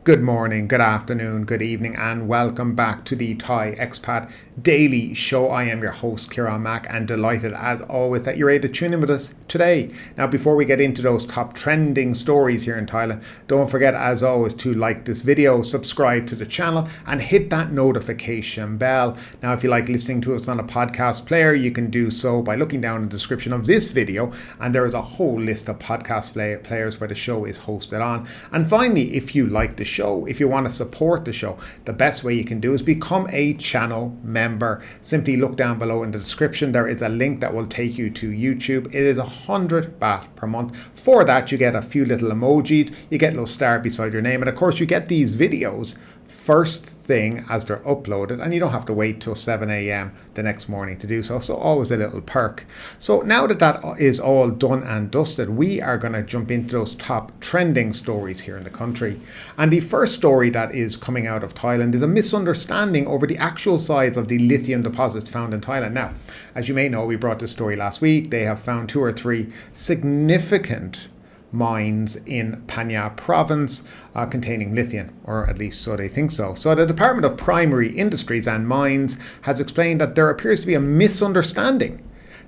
Good morning, good afternoon, good evening, and welcome back to the Thai Expat Daily Show. I am your host, Kieran Mack, and delighted as always that you're able to tune in with us today. Now, before we get into those top trending stories here in Thailand, don't forget, as always, to like this video, subscribe to the channel, and hit that notification bell. Now, if you like listening to us on a podcast player, you can do so by looking down in the description of this video, and there is a whole list of podcast players where the show is hosted on. And finally, if you like the show, if you want to support the show, the best way you can do is become a channel member. Simply look down below in the description. There is a link that will take you to YouTube. It is 100 baht per month. For that, you get a few little emojis, you get a little star beside your name, and of course you get these videos first thing as they're uploaded, and you don't have to wait till 7 a.m. the next morning to do so. So always a little perk. So now that that is all done and dusted, we are going to jump into those top trending stories here in the country. And the first story that is coming out of Thailand is a misunderstanding over the actual size of the lithium deposits found in Thailand. Now, as you may know, we brought this story last week. They have found 2 or 3 significant mines in Phang-nga province containing lithium, or at least so they think so. So the Department of Primary Industries and Mines has explained that there appears to be a misunderstanding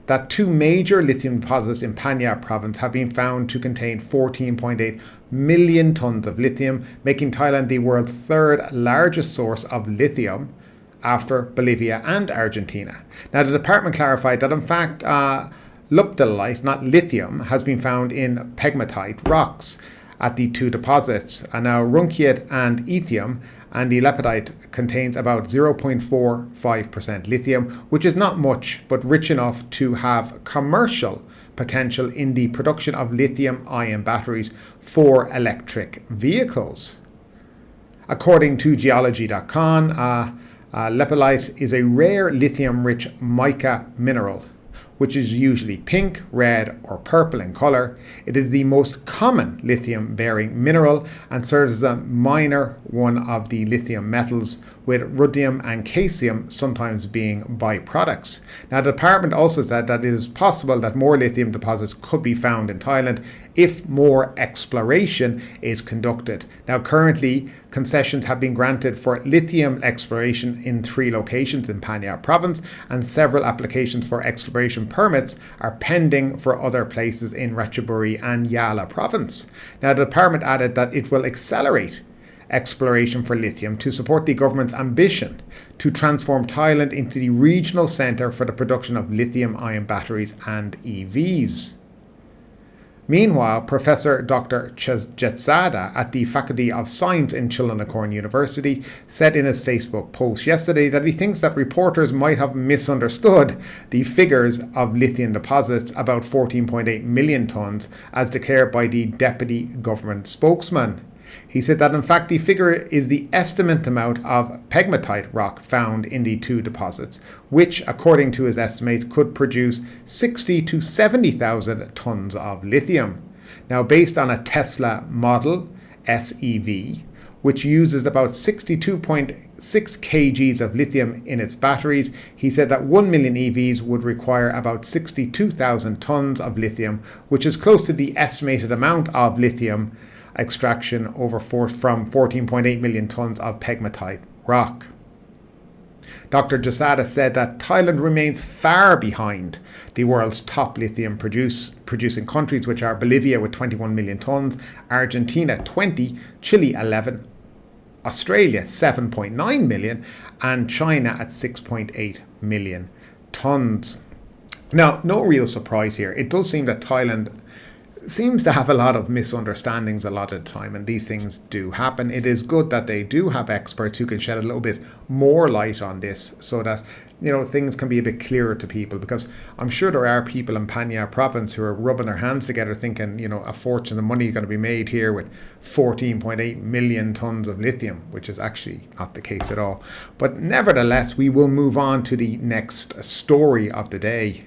that 2 major lithium deposits in Phang-nga province have been found to contain 14.8 million tons of lithium, making Thailand the world's 3rd largest source of lithium after Bolivia and Argentina. Now, the department clarified that in fact lepidolite, not lithium, has been found in pegmatite rocks at the 2 deposits. And now runkeate and ethium, and the lepidolite contains about 0.45% lithium, which is not much, but rich enough to have commercial potential in the production of lithium-ion batteries for electric vehicles. According to geology.com, lepidolite is a rare lithium-rich mica mineral, which is usually pink, red, or purple in color. It is the most common lithium-bearing mineral and serves as a minor one of the lithium metals, with rhodium and caesium sometimes being byproducts. Now, the department also said that it is possible that more lithium deposits could be found in Thailand if more exploration is conducted. Now, currently, concessions have been granted for lithium exploration in 3 locations in Phang-nga province, and several applications for exploration permits are pending for other places in Ratchaburi and Yala province. Now, the department added that it will accelerate exploration for lithium to support the government's ambition to transform Thailand into the regional centre for the production of lithium-ion batteries and EVs. Meanwhile, Professor Dr. Jetsada at the Faculty of Science in Chulalongkorn University said in his Facebook post yesterday that he thinks that reporters might have misunderstood the figures of lithium deposits, about 14.8 million tonnes, as declared by the deputy government spokesman. He said that in fact the figure is the estimate amount of pegmatite rock found in the 2 deposits, which according to his estimate could produce 60 to 70,000 tons of lithium. Now, based on a Tesla Model SEV, which uses about 62.6 kgs of lithium in its batteries, he said that 1 million EVs would require about 62,000 tons of lithium, which is close to the estimated amount of lithium extraction from 14.8 million tons of pegmatite rock. Dr. Jasada said that Thailand remains far behind the world's top lithium producing countries, which are Bolivia with 21 million tons, Argentina 20, Chile 11, Australia 7.9 million, and China at 6.8 million tons. Now, no real surprise here. It does seem that Thailand seems to have a lot of misunderstandings a lot of the time, and these things do happen. It is good that they do have experts who can shed a little bit more light on this so that, you know, things can be a bit clearer to people, because I'm sure there are people in Phang-nga province who are rubbing their hands together thinking, you know, a fortune of money is going to be made here with 14.8 million tons of lithium, which is actually not the case at all. But nevertheless, we will move on to the next story of the day.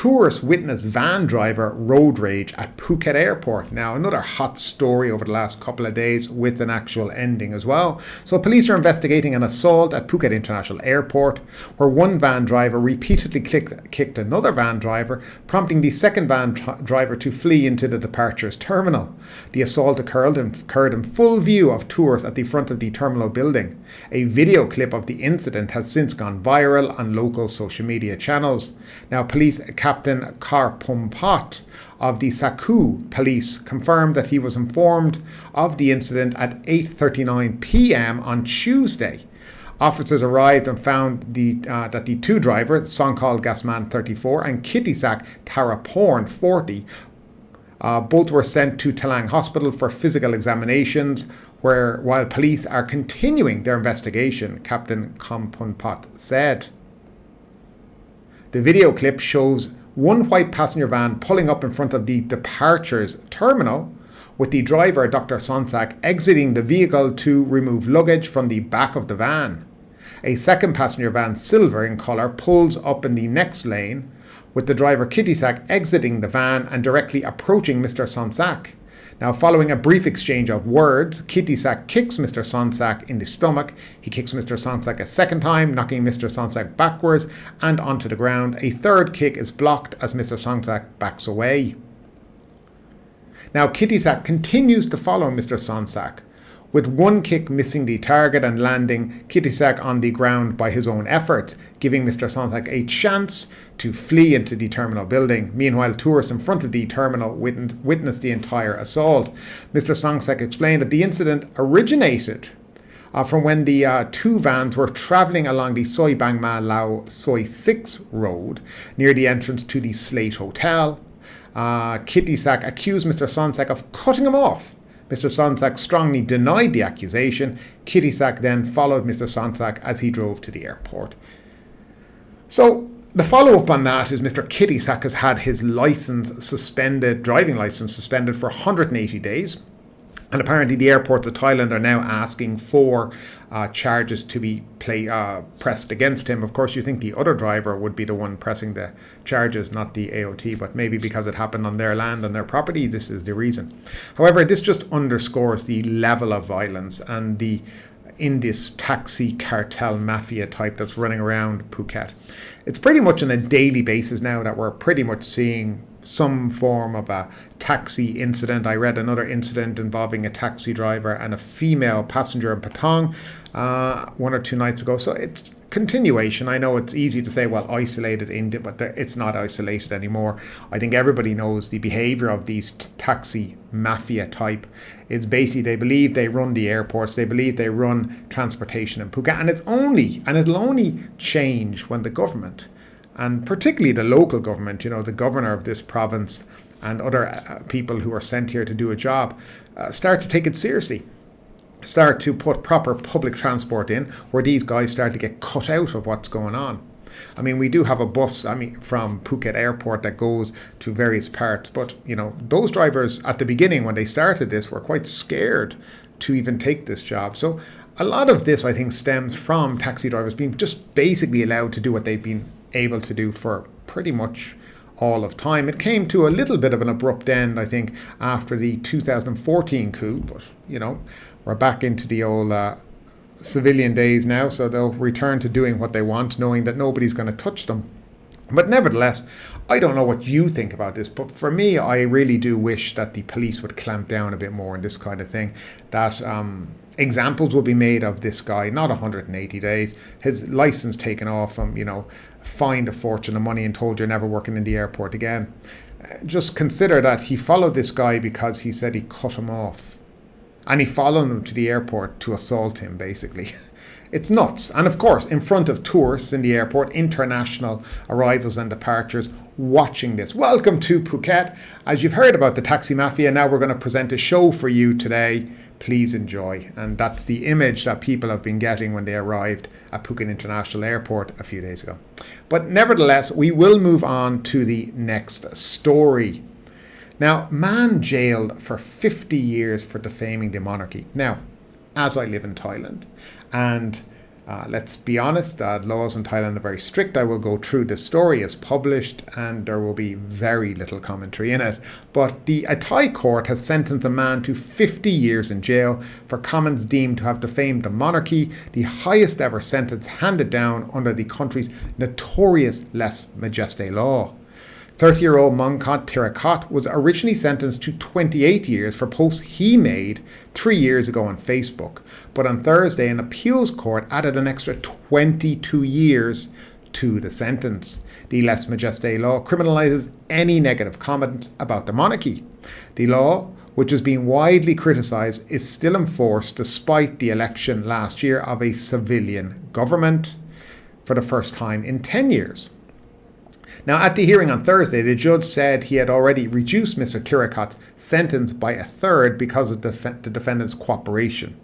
Tourists witness van driver road rage at Phuket airport. Now, another hot story over the last couple of days with an actual ending as well. So police are investigating an assault at Phuket International Airport where one van driver repeatedly kicked another van driver, prompting the second van driver to flee into the departures terminal. The assault occurred in full view of tourists at the front of the terminal building. A video clip of the incident has since gone viral on local social media channels. Now, police Captain Karpumpot of the Saku police confirmed that he was informed of the incident at 8:39 p.m. on Tuesday. Officers arrived and found that the two drivers, Songkal Gasman 34 and Kittisak Taraporn 40, both were sent to Talang Hospital for physical examinations, while police are continuing their investigation, Captain Karpumpot said. The video clip shows one white passenger van pulling up in front of the departures terminal, with the driver, Dr. Sonsak, exiting the vehicle to remove luggage from the back of the van. A second passenger van, silver in colour, pulls up in the next lane, with the driver Kittisak exiting the van and directly approaching Mr. Sonsak. Now, following a brief exchange of words, Kittisak kicks Mr. Sonsak in the stomach. He kicks Mr. Sonsak a second time, knocking Mr. Sonsak backwards and onto the ground. A third kick is blocked as Mr. Sonsak backs away. Now, Kittisak continues to follow Mr. Sonsak, with one kick missing the target and landing Kittisak on the ground by his own efforts, giving Mr. Sonsak a chance to flee into the terminal building. Meanwhile, tourists in front of the terminal witnessed the entire assault. Mr. Sonsak explained that the incident originated from when the two vans were travelling along the Soi Bangma Lao Soi 6 road near the entrance to the Slate Hotel. Kittisak accused Mr. Sonsak of cutting him off. Mr. Sonsak strongly denied the accusation. Kittisak then followed Mr. Sonsak as he drove to the airport. So the follow-up on that is Mr. Kittisak has had his driving license suspended for 180 days. And apparently the airports of Thailand are now asking for charges to be pressed against him. Of course, you think the other driver would be the one pressing the charges, not the AOT, but maybe because it happened on their land, on their property, this is the reason. However, this just underscores the level of violence and in this taxi cartel mafia type that's running around Phuket. It's pretty much on a daily basis now that we're pretty much seeing some form of a taxi incident. I read another incident involving a taxi driver and a female passenger in Patong 1 or 2 nights ago. So it's continuation. I know it's easy to say, well, isolated India, but it's not isolated anymore. I think everybody knows the behaviour of these taxi mafia type is basically they believe they run the airports, they believe they run transportation in Phuket, and it'll only change when the government, and particularly the local government, the governor of this province and other people who are sent here to do a job, start to take it seriously. Start to put proper public transport in where these guys start to get cut out of what's going on. I mean, we do have a bus, from Phuket airport that goes to various parts, but, those drivers at the beginning when they started this were quite scared to even take this job. So a lot of this, I think, stems from taxi drivers being just basically allowed to do what they've been able to do for pretty much all of time. It came to a little bit of an abrupt end, I think, after the 2014 coup, but, we're back into the old civilian days now, so they'll return to doing what they want, knowing that nobody's going to touch them. But nevertheless, I don't know what you think about this, but for me, I really do wish that the police would clamp down a bit more on this kind of thing, that examples will be made of this guy, not 180 days, his license taken off him, fined a fortune of money and told you're never working in the airport again. Just consider that he followed this guy because he said he cut him off. And he followed him to the airport to assault him, basically. It's nuts. And of course, in front of tourists in the airport, international arrivals and departures, watching this. Welcome to Phuket. As you've heard about the taxi mafia, now we're going to present a show for you today. Please enjoy. And that's the image that people have been getting when they arrived at Phuket International Airport a few days ago. But nevertheless, we will move on to the next story. Now, man jailed for 50 years for defaming the monarchy. Now, as I live in Thailand, and Let's be honest, laws in Thailand are very strict. I will go through the story as published and there will be very little commentary in it. But a Thai court has sentenced a man to 50 years in jail for comments deemed to have defamed the monarchy, the highest ever sentence handed down under the country's notorious lèse majesté law. 30-year-old Mongkot Tirakat was originally sentenced to 28 years for posts he made 3 years ago on Facebook. But on Thursday, an appeals court added an extra 22 years to the sentence. The lèse majesté law criminalises any negative comments about the monarchy. The law, which has been widely criticised, is still enforced despite the election last year of a civilian government for the first time in 10 years. Now, at the hearing on Thursday, the judge said he had already reduced Mr. Tirakat's sentence by a third because of the defendant's cooperation.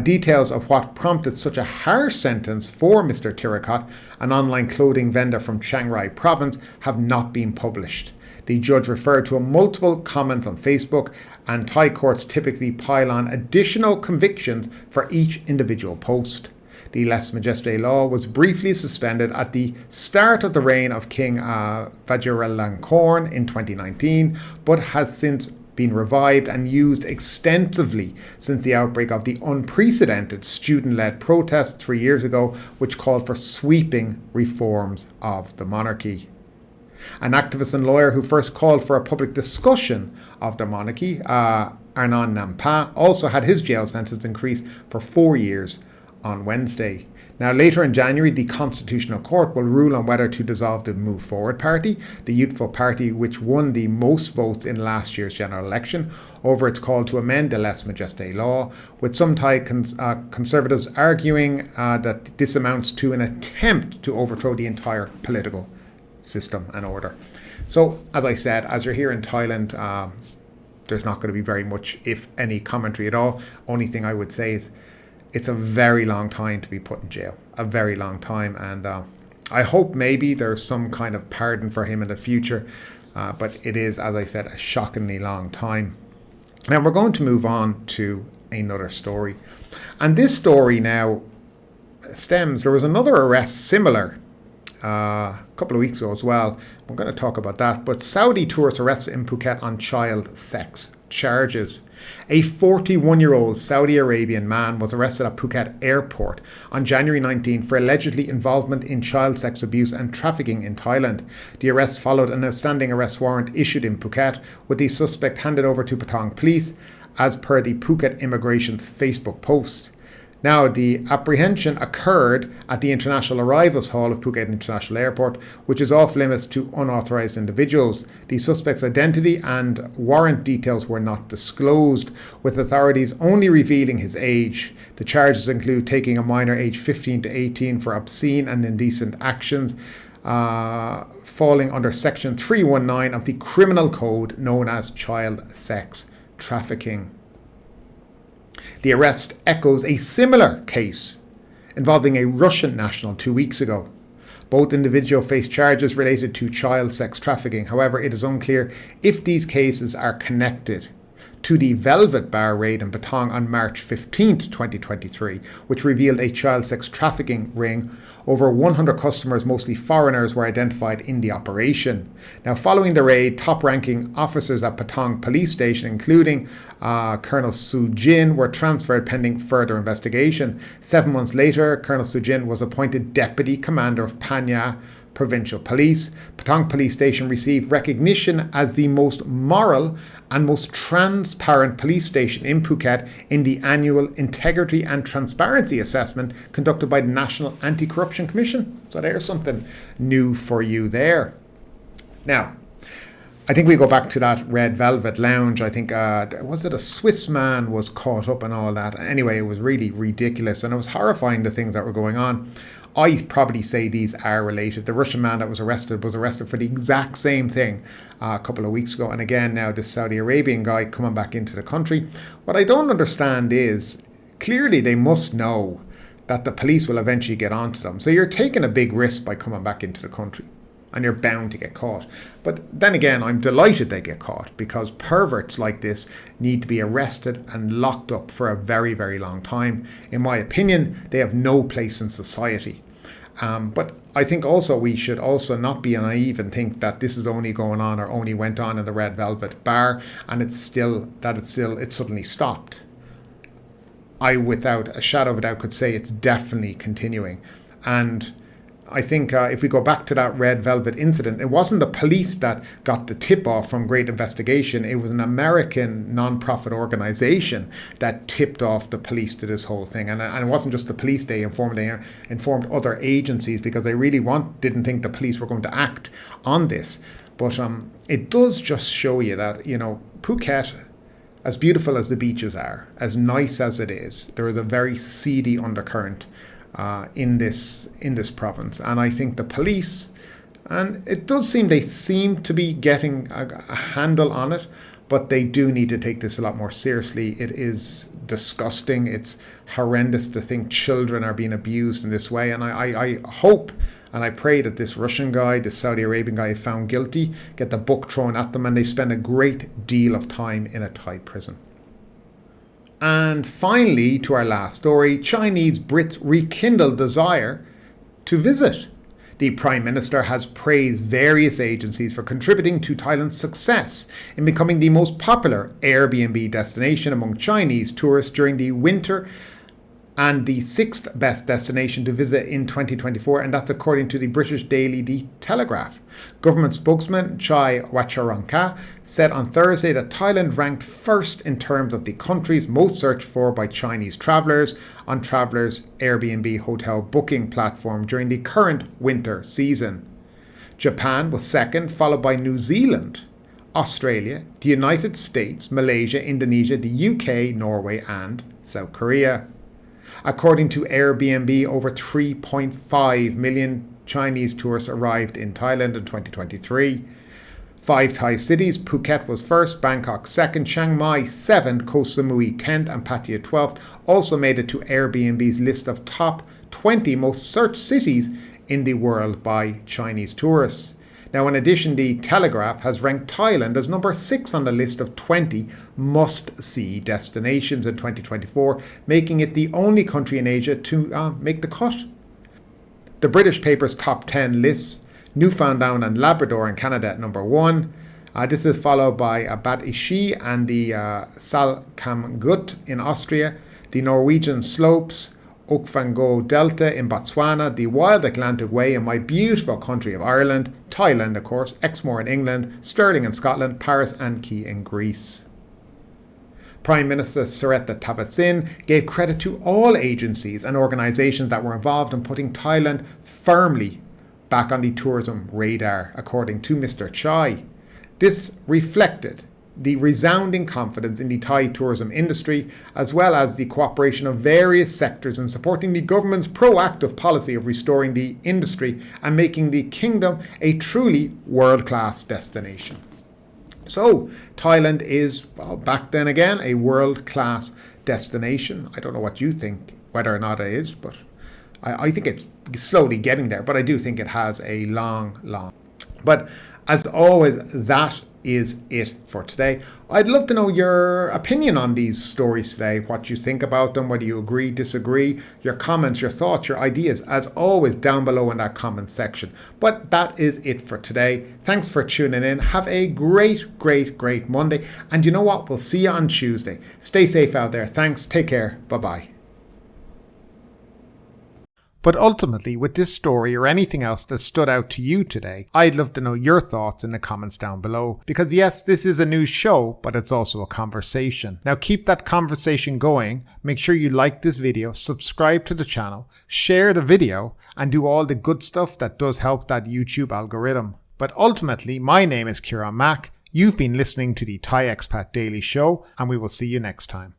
Details of what prompted such a harsh sentence for Mr. Tirakat, an online clothing vendor from Chiang Rai province, have not been published. The judge referred to multiple comments on Facebook, and Thai courts typically pile on additional convictions for each individual post. The lèse majesté law was briefly suspended at the start of the reign of King Vajiralongkorn in 2019, but has since been revived and used extensively since the outbreak of the unprecedented student-led protests 3 years ago, which called for sweeping reforms of the monarchy. An activist and lawyer who first called for a public discussion of the monarchy, Arnon Nampa, also had his jail sentence increased for 4 years on Wednesday. Now, later in January, the Constitutional Court will rule on whether to dissolve the Move Forward Party, the youthful party which won the most votes in last year's general election, over its call to amend the lèse majesté law, with some Thai conservatives arguing that this amounts to an attempt to overthrow the entire political system and order. So, as I said, as you're here in Thailand, there's not going to be very much, if any, commentary at all. Only thing I would say is it's a very long time to be put in jail, a very long time, and I hope maybe there's some kind of pardon for him in the future, but it is, as I said, a shockingly long time. Now we're going to move on to another story, and this story now there was another arrest similar a couple of weeks ago as well. I'm going to talk about that, but Saudi tourists arrested in Phuket on child sex charges. A 41-year-old Saudi Arabian man was arrested at Phuket airport on January 19 for allegedly involvement in child sex abuse and trafficking in Thailand. The arrest followed an outstanding arrest warrant issued in Phuket, with the suspect handed over to Patong police, as per the Phuket Immigration's Facebook post. Now, the apprehension occurred at the International Arrivals Hall of Phuket International Airport, which is off limits to unauthorised individuals. The suspect's identity and warrant details were not disclosed, with authorities only revealing his age. The charges include taking a minor aged 15 to 18 for obscene and indecent actions, falling under Section 319 of the Criminal Code, known as child sex trafficking. The arrest echoes a similar case involving a Russian national 2 weeks ago. Both individuals face charges related to child sex trafficking. However, it is unclear if these cases are connected to the Velvet Bar raid in Patong on March 15, 2023, which revealed a child sex trafficking ring. Over 100 customers, mostly foreigners, were identified in the operation. Now, following the raid, top-ranking officers at Patong Police Station, including Colonel Sujin, were transferred pending further investigation. 7 months later, Colonel Sujin was appointed Deputy Commander of Phang-nga Provincial Police. Patong Police Station received recognition as the most moral and most transparent police station in Phuket in the annual Integrity and Transparency Assessment conducted by the National Anti-Corruption Commission. So there's something new for you there. Now, I think we go back to that Red Velvet Lounge. I think, was it a Swiss man was caught up and all that? Anyway, it was really ridiculous, and it was horrifying, the things that were going on. I probably say these are related. The Russian man that was arrested for the exact same thing a couple of weeks ago. And again, now this Saudi Arabian guy coming back into the country. What I don't understand is, clearly they must know that the police will eventually get onto them. So you're taking a big risk by coming back into the country. and you're bound to get caught. But then again, I'm delighted they get caught, because perverts like this need to be arrested and locked up for a very, very long time. In my opinion, they have no place in society. But I think also we should also not be naive and think that this is only going on or only went on in the Red Velvet Bar and it's suddenly stopped. I, without a shadow of a doubt, could say it's definitely continuing. And I think if we go back to that Red Velvet incident, it wasn't the police that got the tip-off from Great Investigation. It was an American non-profit organization that tipped off the police to this whole thing. And it wasn't just the police they informed other agencies, because they really didn't think the police were going to act on this. But it does just show you that, Phuket, as beautiful as the beaches are, as nice as it is, there is a very seedy undercurrent in this province. And I think the police, and it does seem they seem to be getting a handle on it, but they do need to take this a lot more seriously. It is disgusting. It's horrendous to think children are being abused in this way. And I hope and I pray that this Russian guy, this Saudi Arabian guy, is found guilty, get the book thrown at them, and they spend a great deal of time in a Thai prison. And finally, to our last story, Chinese Brits rekindle desire to visit. The Prime Minister has praised various agencies for contributing to Thailand's success in becoming the most popular Airbnb destination among Chinese tourists during the winter, and the sixth best destination to visit in 2024, and that's according to the British daily The Telegraph. Government spokesman Chai Wacharangka said on Thursday that Thailand ranked first in terms of the countries most searched for by Chinese travellers on Travelers' Airbnb hotel booking platform during the current winter season. Japan was second, followed by New Zealand, Australia, the United States, Malaysia, Indonesia, the UK, Norway, and South Korea. According to Airbnb, over 3.5 million Chinese tourists arrived in Thailand in 2023. 5 Thai cities, Phuket was first, Bangkok second, Chiang Mai 7th, Koh Samui 10th, and Pattaya 12th, also made it to Airbnb's list of top 20 most searched cities in the world by Chinese tourists. Now, in addition, The Telegraph has ranked Thailand as number 6 on the list of 20 must-see destinations in 2024, making it the only country in Asia to make the cut. The British paper's top 10 lists Newfoundland and Labrador in Canada at number 1. This is followed by Bad Ishi and the Salkamgut in Austria, the Norwegian slopes, Okfango Delta in Botswana, the Wild Atlantic Way in my beautiful country of Ireland, Thailand of course, Exmoor in England, Stirling in Scotland, Paris and Key in Greece. Prime Minister Srettha Thavisin gave credit to all agencies and organisations that were involved in putting Thailand firmly back on the tourism radar, according to Mr. Chai. This reflected the resounding confidence in the Thai tourism industry, as well as the cooperation of various sectors in supporting the government's proactive policy of restoring the industry and making the kingdom a truly world-class destination. So, Thailand is, well, back then again, a world-class destination. I don't know what you think, whether or not it is, but I think it's slowly getting there, but I do think it has a long. But as always, that is it for today. I'd love to know your opinion on these stories today, what you think about them, whether you agree, disagree, your comments, your thoughts, your ideas, as always, down below in that comment section. But that is it for today. Thanks for tuning in. Have a great Monday. And you know what? We'll see you on Tuesday. Stay safe out there. Thanks. Take care. Bye-bye. But ultimately, with this story or anything else that stood out to you today, I'd love to know your thoughts in the comments down below. Because yes, this is a news show, but it's also a conversation. Now keep that conversation going. Make sure you like this video, subscribe to the channel, share the video, and do all the good stuff that does help that YouTube algorithm. But ultimately, my name is Kieran Mack. You've been listening to the Thai Expat Daily Show, and we will see you next time.